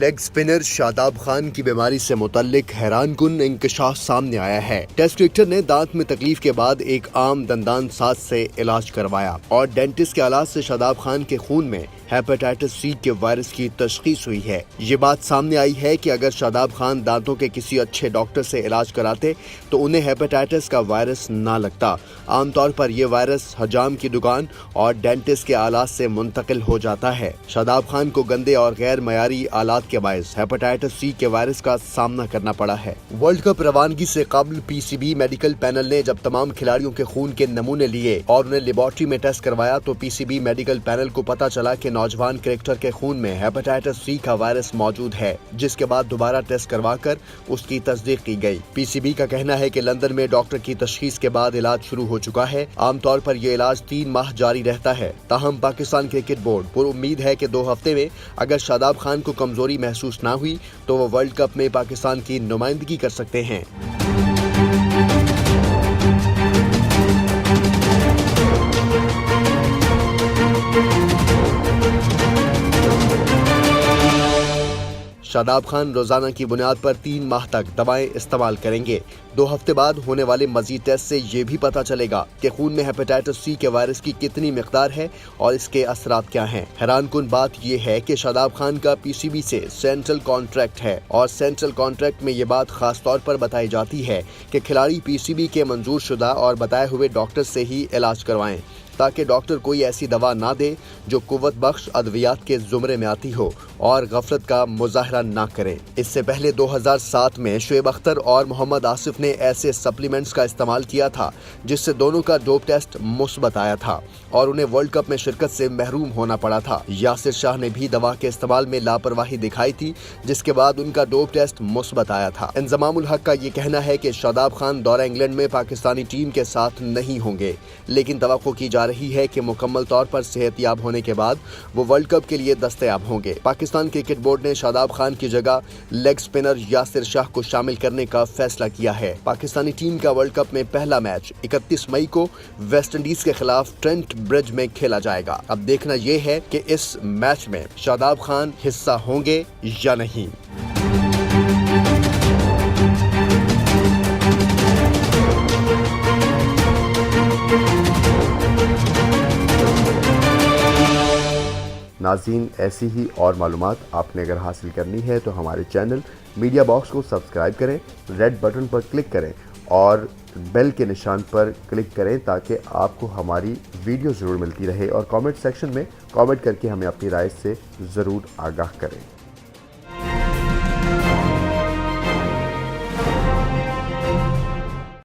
Leg spinner Shadab Khan की बीमारी से मुतल्लिक हैरानकुन इंकशाफ सामने आया है। टेस्ट क्रिकेटर ने दांत में तकलीफ के बाद एक आम दंदान साज से इलाज करवाया और डेंटिस्ट के आलात से शादाब खान के खून में हेपेटाइटिस सी के वायरस की तशखीस हुई है। ये बात सामने आई है कि अगर शादाब खान दांतों के किसी अच्छे डॉक्टर से इलाज कराते तो उन्हें हेपेटाइटिस का वायरस ना लगता। आमतौर पर यह वायरस हजाम की दुकान और डेंटिस्ट के आलात से मुंतकिल हो जाता है। शादाब खान को गंदे और गैर मयारी आलात के बायस हेपेटाइटिस सी के वायरस का सामना करना पड़ा है। वर्ल्ड कप रवानगी से कबल पीसीबी मेडिकल पैनल ने जब तमाम खिलाड़ियों के खून के नमूने लिए और उन्हें लेबोरेटरी में टेस्ट करवाया तो पीसीबी मेडिकल पैनल को पता चला कि नौजवान क्रिकेटर के खून में हेपेटाइटिस सी का वायरस मौजूद है, जिसके बाद दोबारा टेस्ट करवाकर उसकी तस्दीक की गई। पीसीबी का कहना है कि लंदन में डॉक्टर की तशखीस के बाद इलाज शुरू हो चुका है। आमतौर पर यह इलाज 3 माह जारी रहता है। ताहम पाकिस्तान क्रिकेट बोर्ड पुरुम्मीद है कि 2 हफ्ते में अगर शादाब खान को कमजोरी महसूस ना हुई तो वो वर्ल्ड कप में पाकिस्तान की नुमाइंदगी कर सकते हैं। शादाब खान रोजाना की बुनियाद पर 3 माह तक दवाएं इस्तेमाल करेंगे। 2 हफ्ते बाद होने वाले मजीद टेस्ट से ये भी पता चलेगा कि खून में हेपेटाइटिस सी के वायरस की कितनी मिकदार है और इसके असरात क्या हैं। हैरानकुन बात यह है कि शादाब खान का पीसीबी से सेंट्रल कॉन्ट्रैक्ट है और सेंट्रल कॉन्ट्रैक्ट में ये बात खास तौर पर बताई जाती है कि खिलाड़ी पीसीबी के मंजूर शुदा और बताए हुए डॉक्टर से ही इलाज करवाएं, ताकि डॉक्टर कोई ऐसी दवा ना दे जो कुव्वत बख्श अद्वियात के जुमरे में आती हो और गफलत का मुजाहरा ना करे। इससे पहले 2007 में शुएब अख्तर और मोहम्मद आसिफ ने ऐसे सप्लीमेंट्स का इस्तेमाल किया था जिससे दोनों का डोप टेस्ट मुस्बत आया था और उन्हें वर्ल्ड कप में शिरकत से महरूम होना पड़ा था। यासिर शाह ने भी दवा के इस्तेमाल में लापरवाही दिखाई थी, जिसके बाद उनका डोप टेस्ट मुस्बत आया था। इंजमामुल हक का ये कहना है कि शादाब खान दौरा इंग्लैंड में पाकिस्तानी टीम के साथ नहीं होंगे, लेकिन तवक्को की जा रही है कि मुकम्मल तौर पर सेहतयाब होने के बाद वो वर्ल्ड कप के लिए दस्तयाब होंगे। पाकिस्तान क्रिकेट बोर्ड ने शादाब खान की जगह लेग स्पिनर यासिर शाह को शामिल करने का फैसला किया है। पाकिस्तानी टीम का वर्ल्ड कप में पहला मैच 31 मई को वेस्ट इंडीज के खिलाफ ट्रेंट ब्रिज में खेला जाएगा। अब देखना यह है कि इस मैच में शादाब खान हिस्सा होंगे या नहीं। नाज़रीन, ऐसी ही और मालूमात आपने अगर हासिल करनी है तो हमारे चैनल मीडिया बॉक्स को सब्सक्राइब करें, रेड बटन पर क्लिक करें और बेल के निशान पर क्लिक करें ताकि आपको हमारी वीडियो ज़रूर मिलती रहे और कमेंट सेक्शन में कमेंट करके हमें अपनी राय से ज़रूर आगाह करें।